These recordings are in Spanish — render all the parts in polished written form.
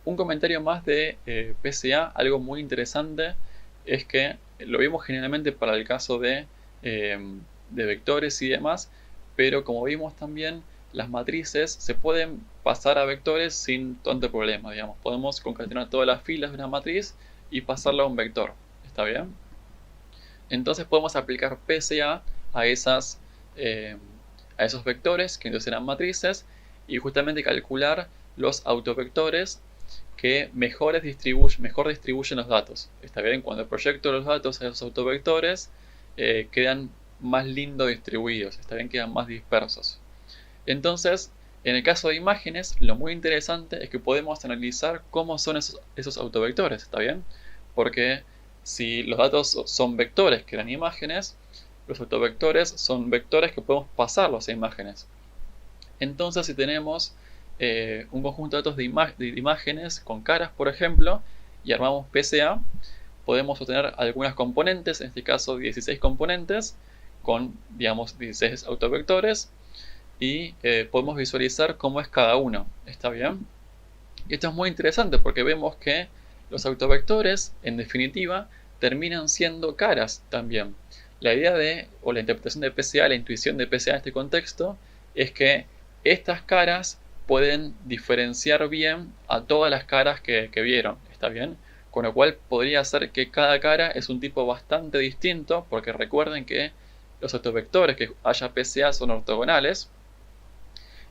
Un comentario más de PCA, algo muy interesante, es que lo vimos generalmente para el caso eh, de vectores y demás, pero como vimos también, las matrices se pueden pasar a vectores sin tanto problema, digamos. Podemos concatenar todas las filas de una matriz y pasarla a un vector. ¿Está bien? Entonces podemos aplicar PCA a eh, a esos vectores, que entonces eran matrices, y justamente calcular los autovectores que mejor distribuyen los datos. Está bien, cuando proyecto los datos a esos autovectores, quedan más lindo distribuidos, está bien, quedan más dispersos. Entonces, en el caso de imágenes, lo muy interesante es que podemos analizar cómo son esos autovectores, ¿está bien? Porque si los datos son vectores que eran imágenes, los autovectores son vectores que podemos pasarlos a imágenes. Entonces, si tenemos un conjunto de datos de imágenes con caras, por ejemplo, y armamos PCA, podemos obtener algunas componentes, en este caso 16 componentes, con, digamos, 16 autovectores, y podemos visualizar cómo es cada uno. ¿Está bien? Y esto es muy interesante porque vemos que los autovectores, en definitiva, terminan siendo caras también. La idea o la interpretación de PCA, la intuición de PCA en este contexto, es que estas caras pueden diferenciar bien a todas las caras que vieron. ¿Está bien? Con lo cual podría ser que cada cara es un tipo bastante distinto, porque recuerden que los autovectores que haya PCA son ortogonales.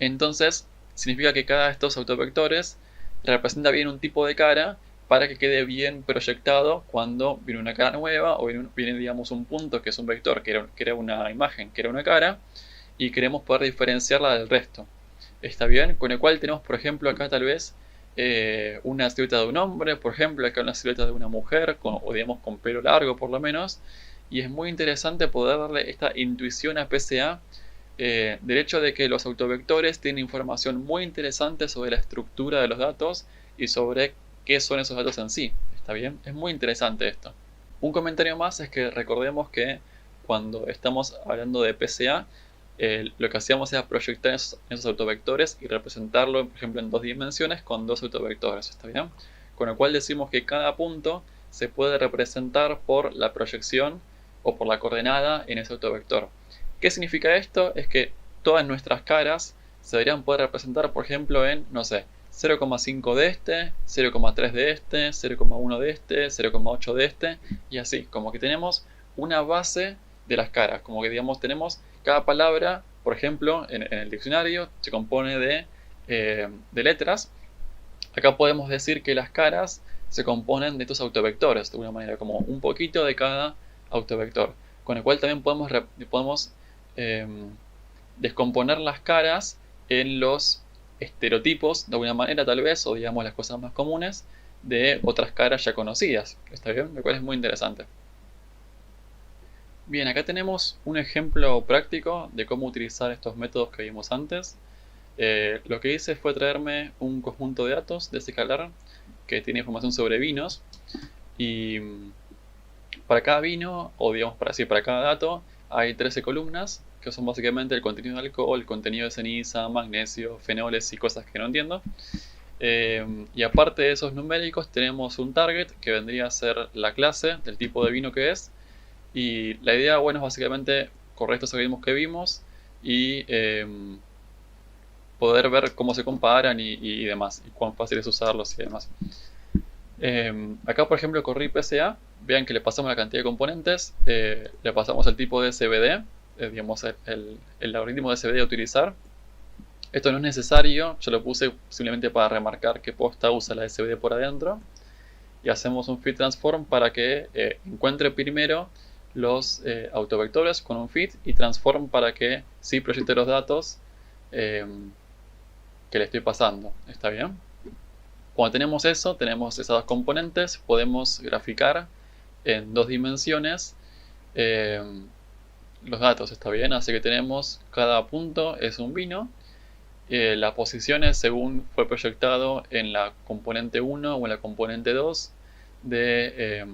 Entonces, significa que cada de estos autovectores representa bien un tipo de cara para que quede bien proyectado cuando viene una cara nueva o viene, digamos, un punto que es un vector, que era una imagen, que era una cara, y queremos poder diferenciarla del resto. ¿Está bien? Con el cual tenemos, por ejemplo, acá tal vez una silueta de un hombre, por ejemplo, acá una silueta de una mujer, o digamos con pelo largo por lo menos, y es muy interesante poder darle esta intuición a PCA del hecho de que los autovectores tienen información muy interesante sobre la estructura de los datos y sobre qué son esos datos en sí. ¿Está bien? Es muy interesante esto. Un comentario más es que recordemos que cuando estamos hablando de PCA, lo que hacíamos era proyectar esos autovectores y representarlo, por ejemplo, en dos dimensiones con dos autovectores. ¿Está bien? Con lo cual decimos que cada punto se puede representar por la proyección o por la coordenada en ese autovector. ¿Qué significa esto? Es que todas nuestras caras se deberían poder representar, por ejemplo, en, no sé, 0,5 de este, 0,3 de este, 0,1 de este, 0,8 de este, y así, como que tenemos una base de las caras, como que digamos tenemos cada palabra, por ejemplo, en el diccionario se compone de letras. Acá podemos decir que las caras se componen de estos autovectores, de alguna manera, como un poquito de cada autovector, con el cual también podemos eh, descomponer las caras en los estereotipos, de alguna manera tal vez, o digamos las cosas más comunes, de otras caras ya conocidas. ¿Está bien? Lo cual es muy interesante. Bien, acá tenemos un ejemplo práctico de cómo utilizar estos métodos que vimos antes. Lo que hice fue traerme un conjunto de datos de escalar que tiene información sobre vinos y para cada vino, o digamos para decir para cada dato, hay 13 columnas que son básicamente el contenido de alcohol, el contenido de ceniza, magnesio, fenoles y cosas que no entiendo. Y aparte de esos numéricos tenemos un target que vendría a ser la clase del tipo de vino que es. Y la idea, bueno, es básicamente correr estos algoritmos que vimos y poder ver cómo se comparan y demás, y cuán fácil es usarlos y demás. Acá, por ejemplo, corrí PCA. Vean que le pasamos la cantidad de componentes, le pasamos el tipo de SVD, digamos el algoritmo de SVD a utilizar. Esto no es necesario, yo lo puse simplemente para remarcar que posta usa la SVD por adentro. Y hacemos un fit transform para que encuentre primero los autovectores con un fit y transform para que sí proyecte los datos que le estoy pasando. ¿Está bien? Cuando tenemos eso, tenemos esas dos componentes, podemos graficar en dos dimensiones eh, los datos. ¿Está bien? Así que tenemos cada punto es un vino. Las posiciones según fue proyectado en la componente 1 o en la componente 2 de,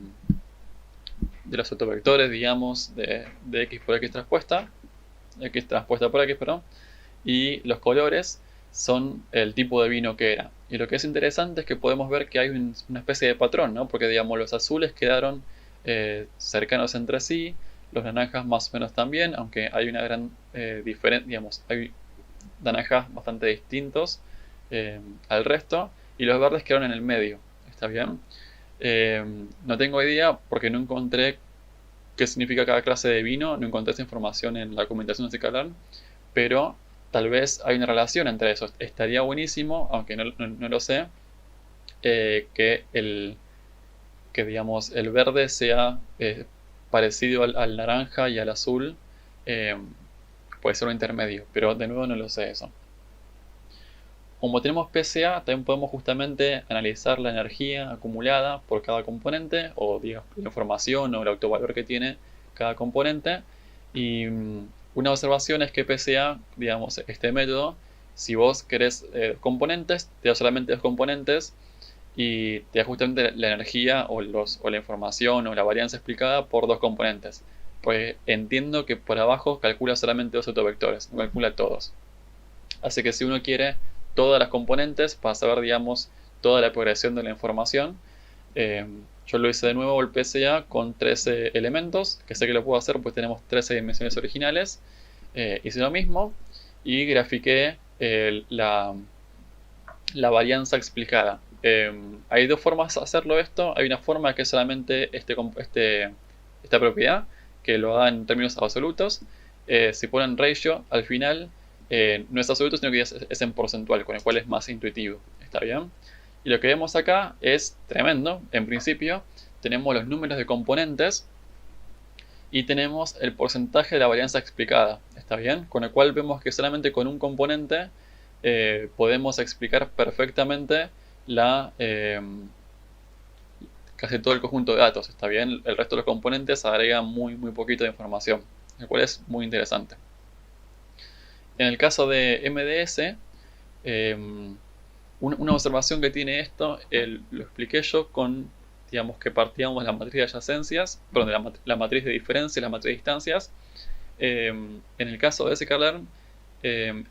de los autovectores, digamos, de x por x transpuesta por x, perdón. Y los colores son el tipo de vino que era. Y lo que es interesante es que podemos ver que hay una especie de patrón, ¿no? Porque digamos los azules quedaron cercanos entre sí, los naranjas más o menos también, aunque hay una gran diferencia, digamos, hay naranjas bastante distintos al resto, y los verdes quedaron en el medio, ¿está bien? No tengo idea porque no encontré qué significa cada clase de vino, no encontré esa información en la documentación de Calar, pero tal vez hay una relación entre eso. Estaría buenísimo, aunque no lo sé, que digamos el verde sea parecido al naranja y al azul. eh, Puede ser un intermedio, pero de nuevo no lo sé eso. Como tenemos PCA, también podemos justamente analizar la energía acumulada por cada componente, o digamos, la información o el autovalor que tiene cada componente. Y una observación es que PCA, digamos, este método, si vos querés componentes, te da solamente los componentes y te da justamente la energía o la información o la varianza explicada por dos componentes. Pues entiendo que por abajo calcula solamente dos autovectores, no calcula todos. Así que si uno quiere todas las componentes para saber, digamos, toda la progresión de la información, yo lo hice de nuevo el PCA con 13 elementos, que sé que lo puedo hacer pues tenemos 13 dimensiones originales. Hice lo mismo y grafiqué la varianza explicada. Hay dos formas de hacerlo esto. Hay una forma que es solamente esta propiedad, que lo da en términos absolutos. Si ponen ratio al final, no es absoluto, sino que es en porcentual, con el cual es más intuitivo. ¿Está bien? Y lo que vemos acá es tremendo. En principio, tenemos los números de componentes y tenemos el porcentaje de la varianza explicada. ¿Está bien? Con el cual vemos que solamente con un componente podemos explicar perfectamente casi todo el conjunto de datos. ¿Está bien? El resto de los componentes agregan muy poquito de información, el cual es muy interesante. En el caso de MDS, una observación que tiene esto, lo expliqué yo con, digamos, que partíamos la matriz de adyacencias, perdón, la matriz de diferencias, la matriz de distancias. En el caso de sklearn,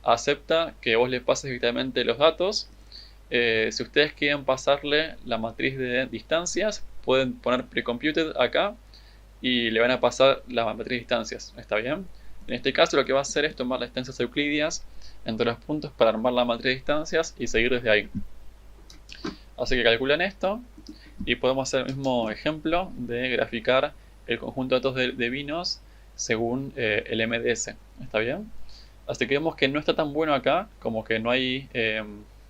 acepta que vos le pases directamente los datos. Si ustedes quieren pasarle la matriz de distancias, pueden poner precomputed acá y le van a pasar la matriz de distancias. ¿Está bien? En este caso lo que va a hacer es tomar las distancias euclidias entre los puntos para armar la matriz de distancias y seguir desde ahí. Así que calculan esto y podemos hacer el mismo ejemplo de graficar el conjunto de datos de vinos según el MDS. ¿Está bien? Así que vemos que no está tan bueno acá, como que no hay,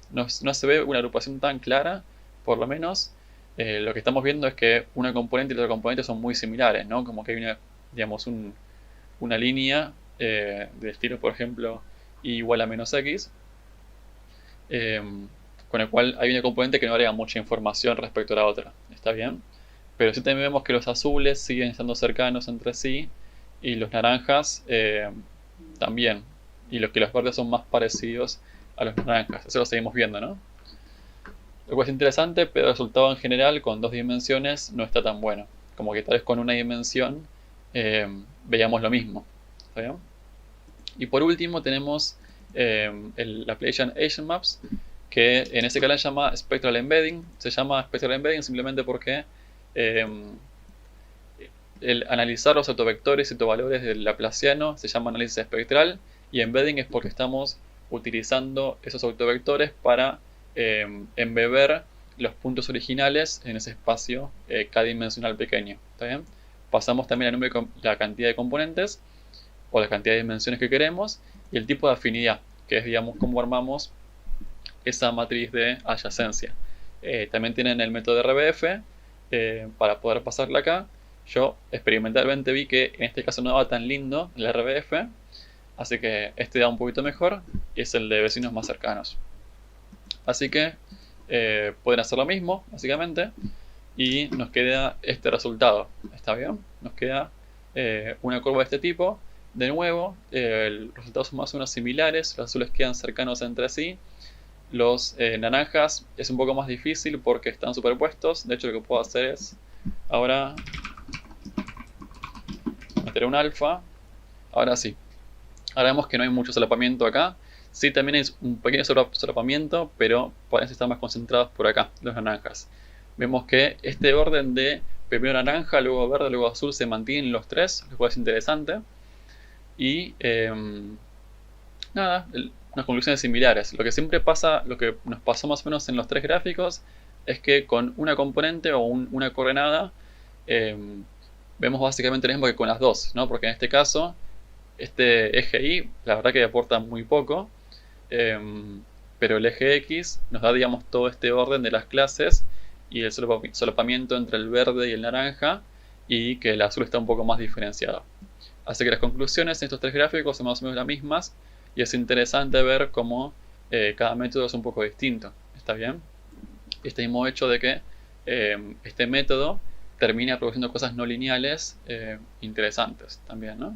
no se ve una agrupación tan clara, por lo menos. Lo que estamos viendo es que una componente y la otra componente son muy similares, ¿no? Como que hay una, digamos, una línea de estilo, por ejemplo, y igual a menos x, con el cual hay una componente que no agrega mucha información respecto a la otra. ¿Está bien? Pero sí también vemos que los azules siguen estando cercanos entre sí y los naranjas también. Y los verdes son más parecidos a los naranjas. Eso lo seguimos viendo, ¿no? Lo cual es interesante, pero el resultado en general con dos dimensiones no está tan bueno. Como que tal vez con una dimensión veíamos lo mismo. ¿Está bien? Y por último tenemos la Playasian Asian Maps, que en ese canal se llama Spectral Embedding. Se llama Spectral Embedding simplemente porque el analizar los autovectores y autovalores del laplaciano se llama análisis espectral, y embedding es porque estamos utilizando esos autovectores para embeber los puntos originales en ese espacio k-dimensional pequeño. ¿Está bien? Pasamos también la cantidad de componentes o la cantidad de dimensiones que queremos y el tipo de afinidad, que es, digamos, cómo armamos esa matriz de adyacencia. También tienen el método de RBF para poder pasarla acá. Yo experimentalmente vi que en este caso no daba tan lindo el RBF, así que este da un poquito mejor y es el de vecinos más cercanos. Así que pueden hacer lo mismo, básicamente, y nos queda este resultado. ¿Está bien? Nos queda una curva de este tipo. De nuevo, los resultados son más o menos similares, los azules quedan cercanos entre sí. Los naranjas es un poco más difícil porque están superpuestos. De hecho, lo que puedo hacer es ahora meter un alfa. Ahora sí. Ahora vemos que no hay mucho solapamiento acá. Sí, también es un pequeño solapamiento, pero parece estar más concentrados por acá, los naranjas. Vemos que este orden de primero naranja, luego verde, luego azul se mantienen los tres, lo cual es interesante. Y nada, unas conclusiones similares. Lo que siempre pasa, lo que nos pasó más o menos en los tres gráficos, es que con una componente o una coordenada vemos básicamente lo mismo que con las dos, ¿no? Porque en este caso, este eje Y, la verdad que aporta muy poco, pero el eje X nos da, digamos, todo este orden de las clases y el solapamiento entre el verde y el naranja, y que el azul está un poco más diferenciado. Así que las conclusiones en estos tres gráficos son más o menos las mismas, y es interesante ver cómo cada método es un poco distinto. ¿Está bien? Este mismo hecho de que este método termina produciendo cosas no lineales interesantes también, ¿no?